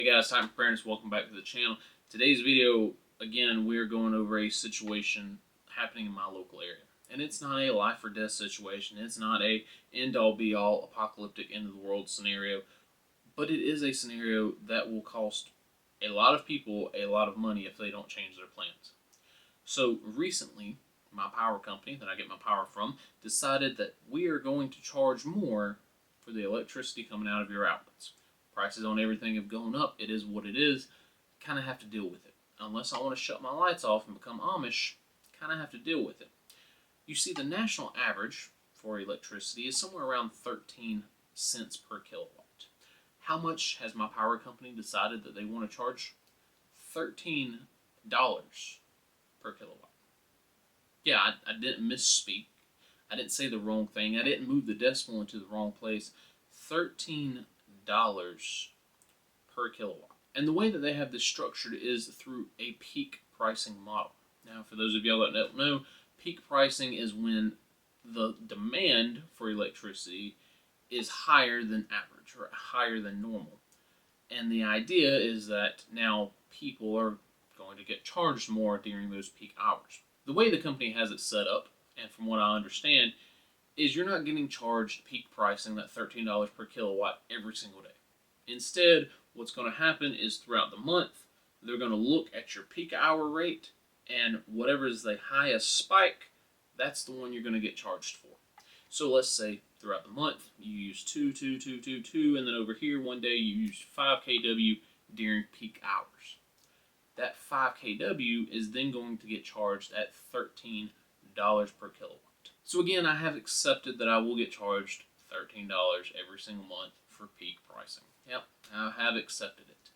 Hey guys, time for Preparedness. Welcome back to the channel. Today's video, again, we're going over a situation happening in my local area. And it's not a life or death situation. It's not a end-all be-all apocalyptic end of the world scenario. But it is a scenario that will cost a lot of people a lot of money if they don't change their plans. So recently, my power company that I get my power from decided that we are going to charge more for the electricity coming out of your outlets. Prices on everything have gone up. It is what it is. Kind of have to deal with it. Unless I want to shut my lights off and become Amish, kind of have to deal with it. You see, the national average for electricity is somewhere around 13 cents per kilowatt. How much has my power company decided that they want to charge? $13 per kilowatt. Yeah, I didn't misspeak. I didn't say the wrong thing. I didn't move the decimal into the wrong place. $13 per kilowatt. And the way that they have this structured is through a peak pricing model. Now, for those of y'all that don't know, peak pricing is when the demand for electricity is higher than average or higher than normal. And the idea is that now people are going to get charged more during those peak hours. The way the company has it set up, and from what I understand, is you're not getting charged peak pricing, that $13 per kilowatt, every single day. Instead, what's going to happen is throughout the month, they're going to look at your peak hour rate, and whatever is the highest spike, that's the one you're going to get charged for. So let's say throughout the month, you use 2, and then over here one day you use 5 kW during peak hours. That 5 kW is then going to get charged at $13 per kilowatt. So again, I have accepted that I will get charged $13 every single month for peak pricing. Yep, I have accepted it.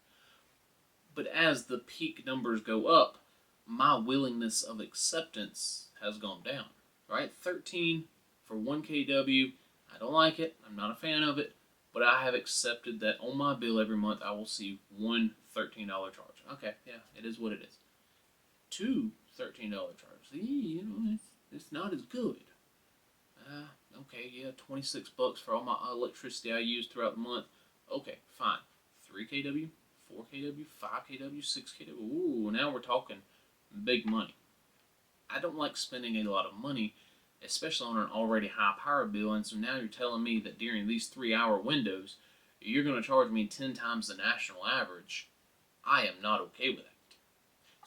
But as the peak numbers go up, my willingness of acceptance has gone down. Right? 13 for 1 kW, I don't like it, I'm not a fan of it, but I have accepted that on my bill every month I will see one $13 charge. Okay, yeah, it is what it is. 2 $13 charges. You know, it's not as good. Okay, yeah, 26 bucks for all my electricity I use throughout the month. Okay, fine. 3 kW, 4 kW, 5 kW, 6 kW. Ooh, now we're talking big money. I don't like spending a lot of money, especially on an already high power bill, and so now you're telling me that during these 3-hour windows, you're going to charge me 10 times the national average. I am not okay with that.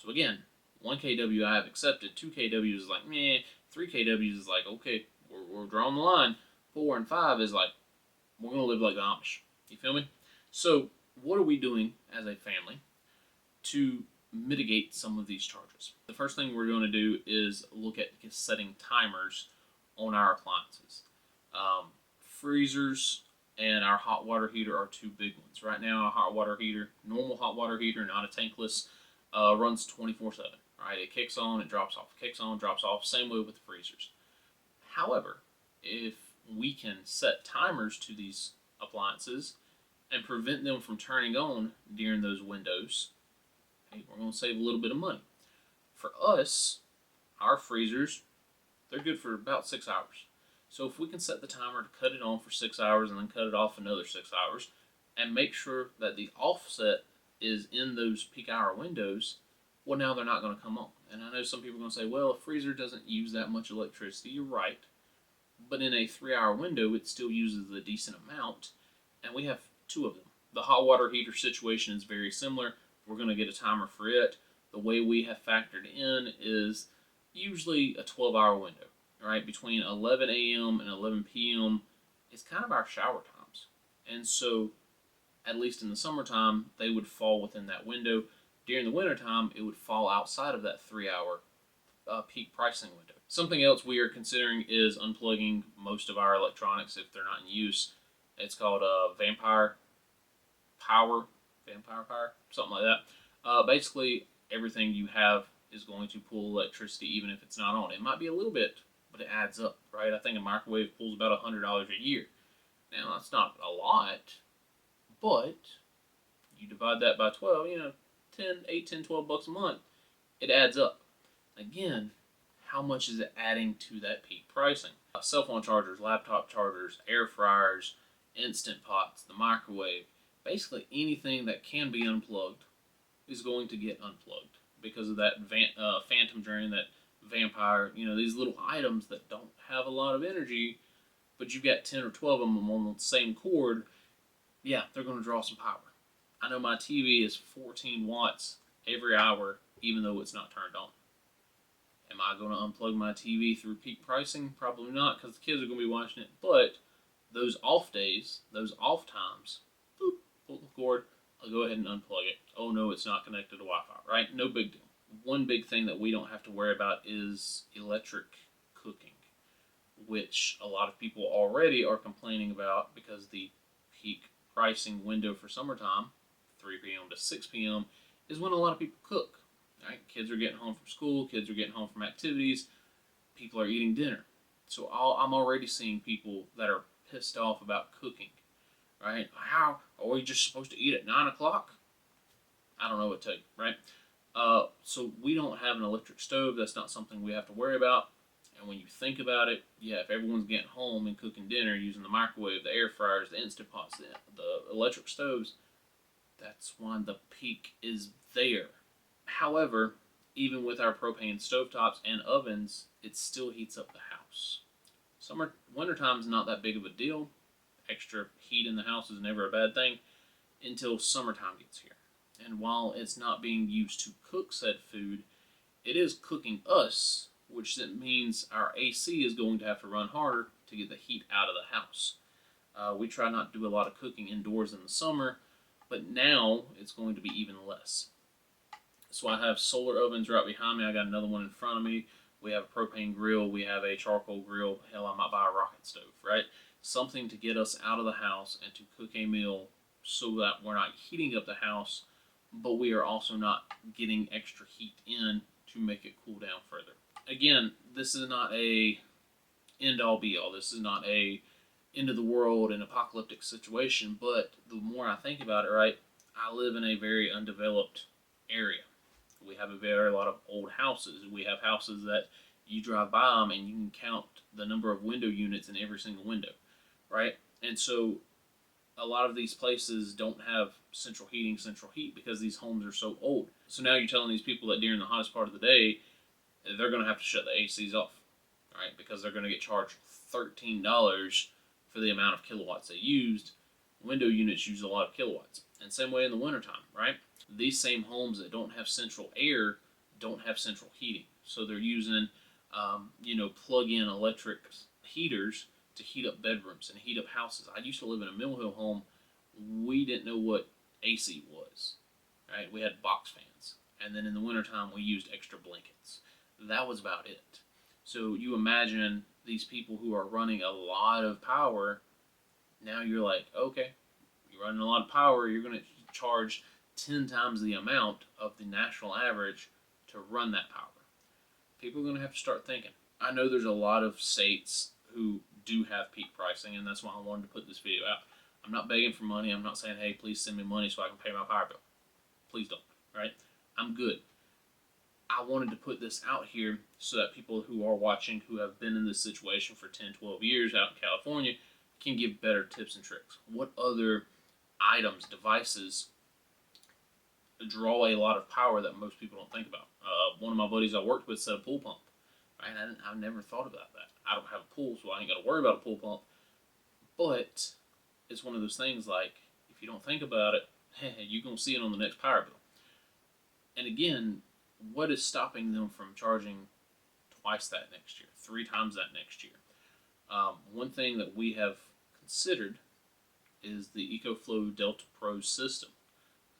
So again, 1 kW I have accepted, 2 kW is like, meh, 3 kW is like, okay, we're drawing the line. 4 and 5 is like, we're going to live like the Amish. You feel me? So what are we doing as a family to mitigate some of these charges? The first thing we're going to do is look at setting timers on our appliances. Freezers and our hot water heater are two big ones. Right now, our hot water heater, normal hot water heater, not a tankless, runs 24/7. Right? It kicks on, it drops off, kicks on, drops off. Same way with the freezers. However, if we can set timers to these appliances and prevent them from turning on during those windows, hey, we're going to save a little bit of money. For us, our freezers, they're good for about 6 hours. So if we can set the timer to cut it on for 6 hours and then cut it off another 6 hours and make sure that the offset is in those peak hour windows, well, now they're not going to come on. And I know some people are going to say, well, a freezer doesn't use that much electricity. You're right. But in a 3-hour window, it still uses a decent amount, and we have 2 of them. The hot water heater situation is very similar. We're going to get a timer for it. The way we have factored in is usually a 12-hour window, right? Between 11 a.m. and 11 p.m. is kind of our shower times. And so, at least in the summertime, they would fall within that window. During the wintertime, it would fall outside of that 3-hour peak pricing window. Something else we are considering is unplugging most of our electronics if they're not in use. It's called Vampire Power, something like that. Basically, everything you have is going to pull electricity even if it's not on. It might be a little bit, but it adds up, right? I think a microwave pulls about $100 a year. Now, that's not a lot, but you divide that by 12, 10, 12 bucks a month, it adds up. Again, how much is it adding to that peak pricing? Cell phone chargers, laptop chargers, air fryers, instant pots, the microwave, basically anything that can be unplugged is going to get unplugged because of that phantom drain, that vampire, these little items that don't have a lot of energy, but you've got 10 or 12 of them on the same cord. Yeah, they're going to draw some power. I know my TV is 14 watts every hour, even though it's not turned on. Am I going to unplug my TV through peak pricing? Probably not, because the kids are going to be watching it. But those off days, those off times, boop, pull the cord, I'll go ahead and unplug it. Oh no, it's not connected to Wi-Fi, right? No big deal. One big thing that we don't have to worry about is electric cooking, which a lot of people already are complaining about because the peak pricing window for summertime, 3 p.m. to 6 p.m., is when a lot of people cook. Right? Kids are getting home from school, kids are getting home from activities, people are eating dinner. So I'm already seeing people that are pissed off about cooking. Right? How are we just supposed to eat at 9 o'clock? I don't know what to tell you, right? So we don't have an electric stove. That's not something we have to worry about. And when you think about it, yeah, if everyone's getting home and cooking dinner using the microwave, the air fryers, the Instant Pots, the electric stoves, that's why the peak is there. However, even with our propane stovetops and ovens, it still heats up the house. Wintertime is not that big of a deal. Extra heat in the house is never a bad thing until summertime gets here. And while it's not being used to cook said food, it is cooking us, which then means our AC is going to have to run harder to get the heat out of the house. We try not to do a lot of cooking indoors in the summer, but now it's going to be even less. So I have solar ovens right behind me. I got another one in front of me. We have a propane grill. We have a charcoal grill. Hell, I might buy a rocket stove, right? Something to get us out of the house and to cook a meal so that we're not heating up the house, but we are also not getting extra heat in to make it cool down further. Again, this is not a end-all be-all. This is not a end of the world and apocalyptic situation, but the more I think about it, right, I live in a very undeveloped area. We have a lot of old houses. We have houses that you drive by them and you can count the number of window units in every single window, right? And so a lot of these places don't have central heat because these homes are so old. So now you're telling these people that during the hottest part of the day, they're going to have to shut the ACs off, right? Because they're going to get charged $13 for the amount of kilowatts they used. Window units use a lot of kilowatts. And same way in the wintertime, right? These same homes that don't have central air don't have central heating. So they're using, plug-in electric heaters to heat up bedrooms and heat up houses. I used to live in a Mill Hill home. We didn't know what AC was, right? We had box fans. And then in the wintertime, we used extra blankets. That was about it. So you imagine these people who are running a lot of power. Now you're like, okay, you're running a lot of power. You're going to charge 10 times the amount of the national average to run that power. People are going to have to start thinking. I know there's a lot of states who do have peak pricing, and that's why I wanted to put this video out. I'm not begging for money. I'm not saying, hey, please send me money so I can pay my power bill. Please don't, right? I'm good. I wanted to put this out here so that people who are watching, who have been in this situation for 10, 12 years out in California, can give better tips and tricks. What other items, devices draw a lot of power that most people don't think about? One of my buddies I worked with said a pool pump. Right? I've never thought about that. I don't have a pool, so I ain't got to worry about a pool pump. But it's one of those things like, if you don't think about it, you're going to see it on the next power bill. And again, what is stopping them from charging twice that next year, 3 times that next year? One thing that we have considered is the Ecoflow Delta Pro system.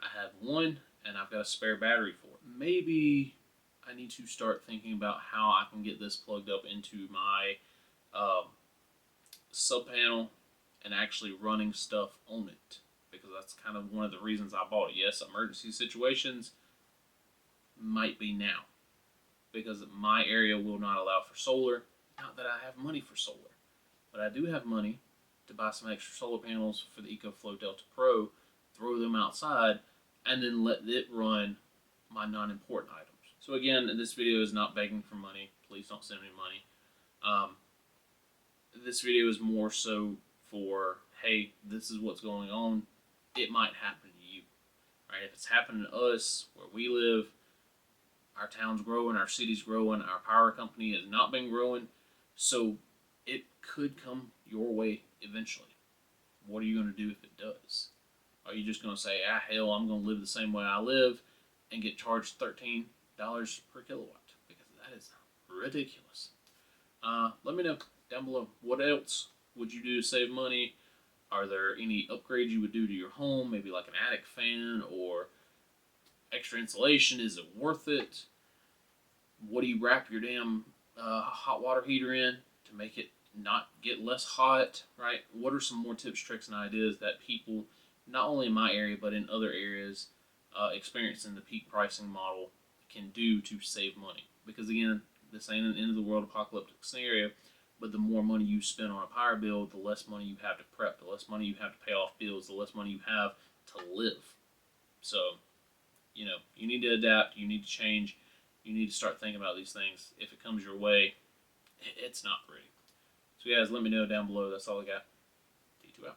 I have one, and I've got a spare battery for it. Maybe I need to start thinking about how I can get this plugged up into my sub panel and actually running stuff on it, because that's kind of one of the reasons I bought it. Yes, emergency situations might be now, because my area will not allow for solar. Not that I have money for solar, but I do have money to buy some extra solar panels for the Ecoflow Delta Pro, throw them outside, and then let it run my non-important items. So again, this video is not begging for money. Please don't send me money. This video is more so for, hey, this is what's going on. it might happen to you. Right? If it's happening to us where we live, our town's growing, our city's growing, our power company has not been growing, so it could come your way eventually. What are you going to do if it does? Are you just going to say, ah, hell, I'm going to live the same way I live and get charged $13 per kilowatt? Because that is ridiculous. Let me know down below. What else would you do to save money? Are there any upgrades you would do to your home? Maybe like an attic fan or extra insulation? Is it worth it? What do you wrap your damn hot water heater in to make it not get less hot? Right? What are some more tips, tricks, and ideas that people, not only in my area but in other areas, experiencing the peak pricing model can do to save money? Because again, this ain't an end of the world apocalyptic scenario, but the more money you spend on a power bill, the less money you have to prep, the less money you have to pay off bills, the less money you have to live. So, you need to adapt, you need to change, you need to start thinking about these things. If it comes your way, it's not pretty. So guys, let me know down below. That's all I got. T2 out.